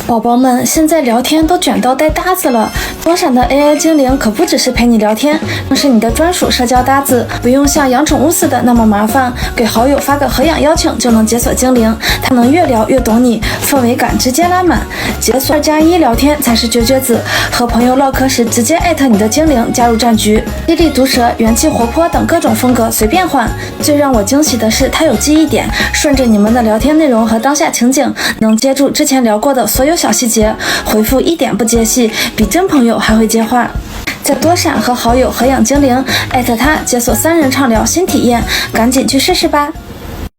宝宝们现在聊天都卷到带搭子了，多闪的 AI 精灵可不只是陪你聊天，更是你的专属社交搭子，不用像养宠物似的那么麻烦，给好友发个合养邀请就能解锁精灵，它能越聊越懂你，氛围感直接拉满。解锁2+1聊天才是绝子，和朋友唠嗑时直接艾特你的精灵加入战局，犀利毒舌、元气活泼等各种风格随便换。最让我惊喜的是它有记忆点，顺着你们的聊天内容和当下情景，能接住之前聊过的所有小细节，回复一点不接戏，比真朋友还会接话。在多闪和好友合养精灵，艾特他解锁3人畅聊新体验，赶紧去试试吧。